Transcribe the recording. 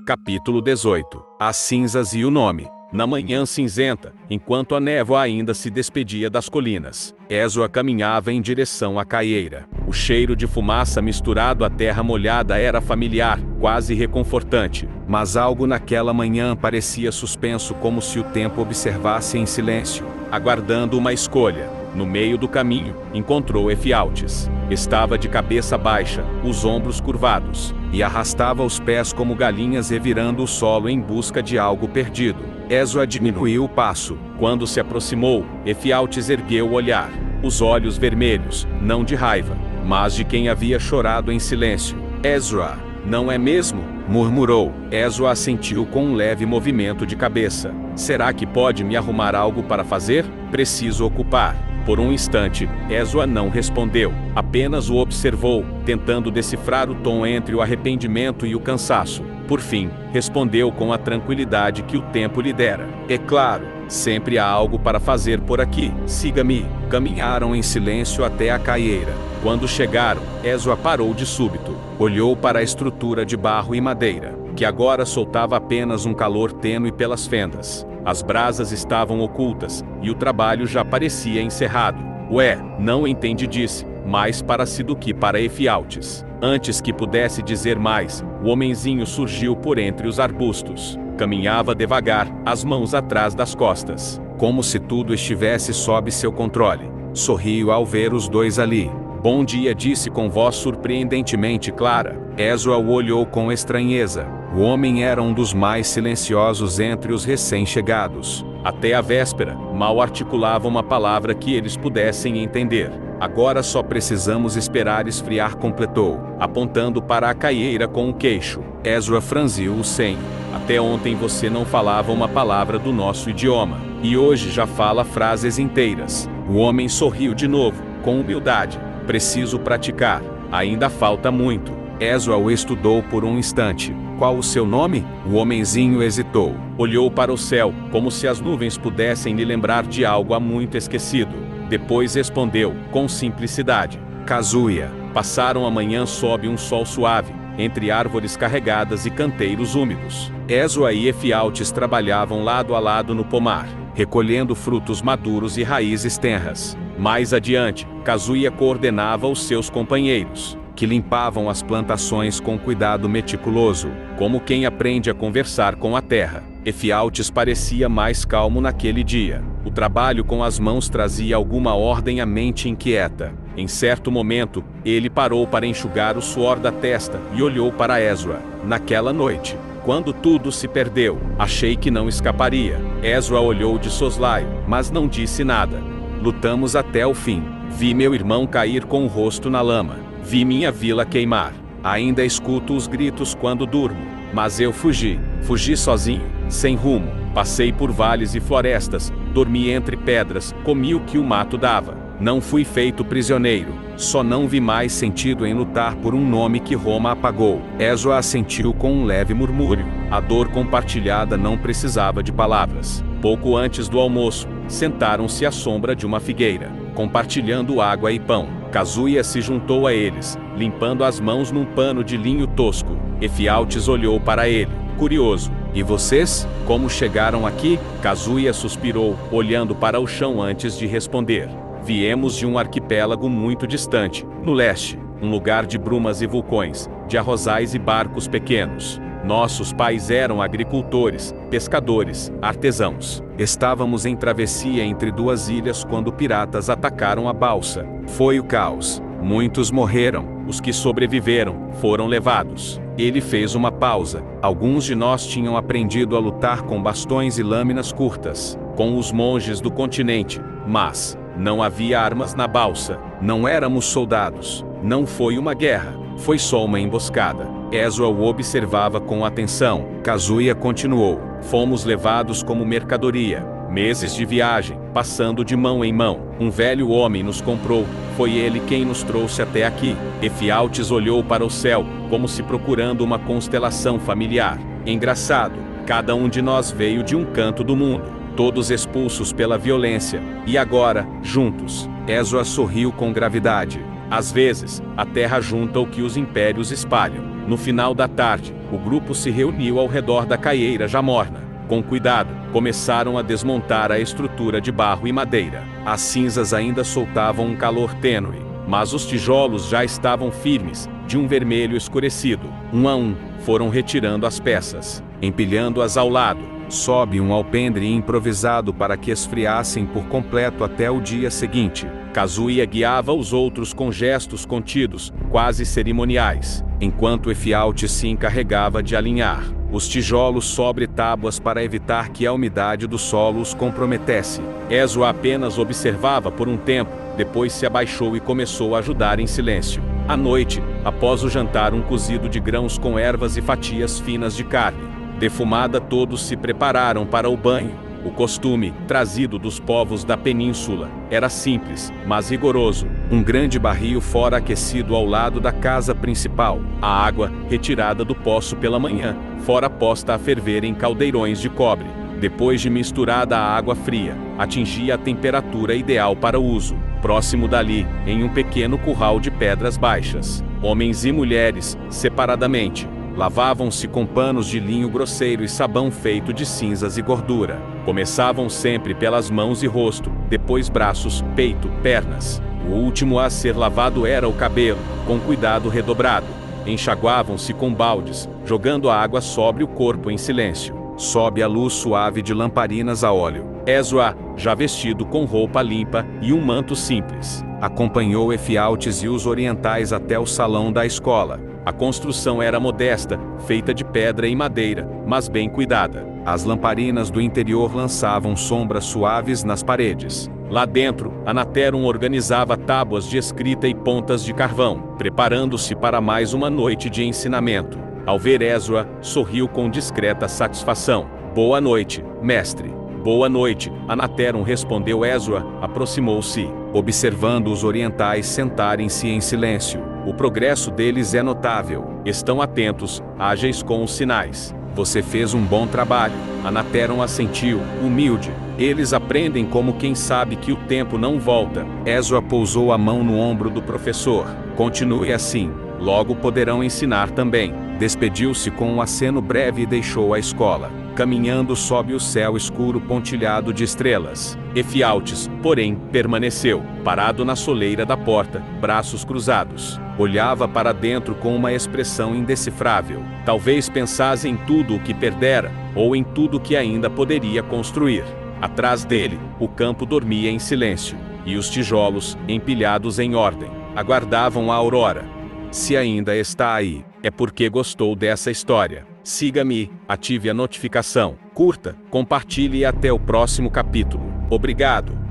Capítulo 18. As cinzas e o nome. Na manhã cinzenta, enquanto a névoa ainda se despedia das colinas, Ezra caminhava em direção à caieira. O cheiro de fumaça misturado à terra molhada era familiar, quase reconfortante. Mas algo naquela manhã parecia suspenso, como se o tempo observasse em silêncio, aguardando uma escolha. No meio do caminho, encontrou Efialtes. Estava de cabeça baixa, os ombros curvados, e arrastava os pés como galinhas revirando o solo em busca de algo perdido. Ezra diminuiu o passo. Quando se aproximou, Efialtes ergueu o olhar. Os olhos vermelhos, não de raiva, mas de quem havia chorado em silêncio. Ezra, não é mesmo? Murmurou. Ezra assentiu com um leve movimento de cabeça. Será que pode me arrumar algo para fazer? Preciso ocupar. Por um instante, Ezra não respondeu, apenas o observou, tentando decifrar o tom entre o arrependimento e o cansaço. Por fim, respondeu com a tranquilidade que o tempo lhe dera. É claro, sempre há algo para fazer por aqui. Siga-me. Caminharam em silêncio até a caieira. Quando chegaram, Ezra parou de súbito. Olhou para a estrutura de barro e madeira, que agora soltava apenas um calor tênue pelas fendas. As brasas estavam ocultas, e o trabalho já parecia encerrado. Ué, não entendi, disse, mais para si do que para Efialtes. Antes que pudesse dizer mais, o homenzinho surgiu por entre os arbustos. Caminhava devagar, as mãos atrás das costas, como se tudo estivesse sob seu controle. Sorriu ao ver os dois ali. Bom dia, disse com voz surpreendentemente clara. Ezra o olhou com estranheza. O homem era um dos mais silenciosos entre os recém-chegados. Até a véspera, mal articulava uma palavra que eles pudessem entender. Agora só precisamos esperar esfriar, completou, apontando para a caieira com o queixo. Ezra franziu o senho. Até ontem você não falava uma palavra do nosso idioma, e hoje já fala frases inteiras. O homem sorriu de novo, com humildade. Preciso praticar. Ainda falta muito. Ezra o estudou por um instante. Qual o seu nome? O homenzinho hesitou. Olhou para o céu, como se as nuvens pudessem lhe lembrar de algo há muito esquecido. Depois respondeu, com simplicidade. Kazuya. Passaram a manhã sob um sol suave, entre árvores carregadas e canteiros úmidos. Ezra e Efialtes trabalhavam lado a lado no pomar, recolhendo frutos maduros e raízes tenras. Mais adiante, Kazuya coordenava os seus companheiros, que limpavam as plantações com cuidado meticuloso, como quem aprende a conversar com a terra. Efialtes parecia mais calmo naquele dia. O trabalho com as mãos trazia alguma ordem à mente inquieta. Em certo momento, ele parou para enxugar o suor da testa e olhou para Ezra. Naquela noite, quando tudo se perdeu, achei que não escaparia. Ezra olhou de soslaio, mas não disse nada. Lutamos até o fim. Vi meu irmão cair com o rosto na lama. Vi minha vila queimar. Ainda escuto os gritos quando durmo. Mas eu fugi. Fugi sozinho, sem rumo. Passei por vales e florestas. Dormi entre pedras. Comi o que o mato dava. Não fui feito prisioneiro. Só não vi mais sentido em lutar por um nome que Roma apagou. Ezra assentiu com um leve murmúrio. A dor compartilhada não precisava de palavras. Pouco antes do almoço, sentaram-se à sombra de uma figueira, compartilhando água e pão. Kazuya se juntou a eles, limpando as mãos num pano de linho tosco. Efialtes olhou para ele, curioso. E vocês? Como chegaram aqui? Kazuya suspirou, olhando para o chão antes de responder. Viemos de um arquipélago muito distante, no leste, um lugar de brumas e vulcões, de arrozais e barcos pequenos. Nossos pais eram agricultores, pescadores, artesãos. Estávamos em travessia entre duas ilhas quando piratas atacaram a balsa. Foi o caos. Muitos morreram. Os que sobreviveram foram levados. Ele fez uma pausa. Alguns de nós tinham aprendido a lutar com bastões e lâminas curtas, com os monges do continente, mas não havia armas na balsa. Não éramos soldados. Não foi uma guerra. Foi só uma emboscada. Ezra o observava com atenção. Kazuya continuou. Fomos levados como mercadoria. Meses de viagem, passando de mão em mão. Um velho homem nos comprou. Foi ele quem nos trouxe até aqui. Efialtes olhou para o céu, como se procurando uma constelação familiar. Engraçado. Cada um de nós veio de um canto do mundo. Todos expulsos pela violência. E agora, juntos. Ezra sorriu com gravidade. Às vezes, a terra junta o que os impérios espalham. No final da tarde, o grupo se reuniu ao redor da caieira já morna. Com cuidado, começaram a desmontar a estrutura de barro e madeira. As cinzas ainda soltavam um calor tênue, mas os tijolos já estavam firmes, de um vermelho escurecido. Um a um, foram retirando as peças, empilhando-as ao lado. Sobe um alpendre improvisado para que esfriassem por completo até o dia seguinte. Kazuya guiava os outros com gestos contidos, quase cerimoniais, enquanto Efialtes se encarregava de alinhar os tijolos sobre tábuas para evitar que a umidade do solo os comprometesse. Ezo apenas observava por um tempo, depois se abaixou e começou a ajudar em silêncio. À noite, após o jantar, um cozido de grãos com ervas e fatias finas de carne defumada, todos se prepararam para o banho. O costume, trazido dos povos da península, era simples, mas rigoroso. Um grande barril fora aquecido ao lado da casa principal. A água, retirada do poço pela manhã, fora posta a ferver em caldeirões de cobre. Depois de misturada à água fria, atingia a temperatura ideal para o uso. Próximo dali, em um pequeno curral de pedras baixas, homens e mulheres, separadamente, lavavam-se com panos de linho grosseiro e sabão feito de cinzas e gordura. Começavam sempre pelas mãos e rosto, depois braços, peito, pernas. O último a ser lavado era o cabelo, com cuidado redobrado. Enxaguavam-se com baldes, jogando a água sobre o corpo em silêncio. Sob a luz suave de lamparinas a óleo, Ezra, já vestido com roupa limpa e um manto simples, acompanhou Efialtes e os orientais até o salão da escola. A construção era modesta, feita de pedra e madeira, mas bem cuidada. As lamparinas do interior lançavam sombras suaves nas paredes. Lá dentro, Anaterum organizava tábuas de escrita e pontas de carvão, preparando-se para mais uma noite de ensinamento. Ao ver Ezra, sorriu com discreta satisfação. "Boa noite, mestre." "Boa noite", Anaterum respondeu. Ezra aproximou-se, observando os orientais sentarem-se em silêncio. "O progresso deles é notável. Estão atentos, ágeis com os sinais. Você fez um bom trabalho." Anaterum assentiu, humilde. "Eles aprendem como quem sabe que o tempo não volta." Ezra pousou a mão no ombro do professor. "Continue assim. Logo poderão ensinar também." Despediu-se com um aceno breve e deixou a escola, caminhando sob o céu escuro pontilhado de estrelas. Efialtes, porém, permaneceu, parado na soleira da porta, braços cruzados. Olhava para dentro com uma expressão indecifrável. Talvez pensasse em tudo o que perdera, ou em tudo que ainda poderia construir. Atrás dele, o campo dormia em silêncio, e os tijolos, empilhados em ordem, aguardavam a aurora. Se ainda está aí, é porque gostou dessa história. Siga-me, ative a notificação, curta, compartilhe e até o próximo capítulo. Obrigado!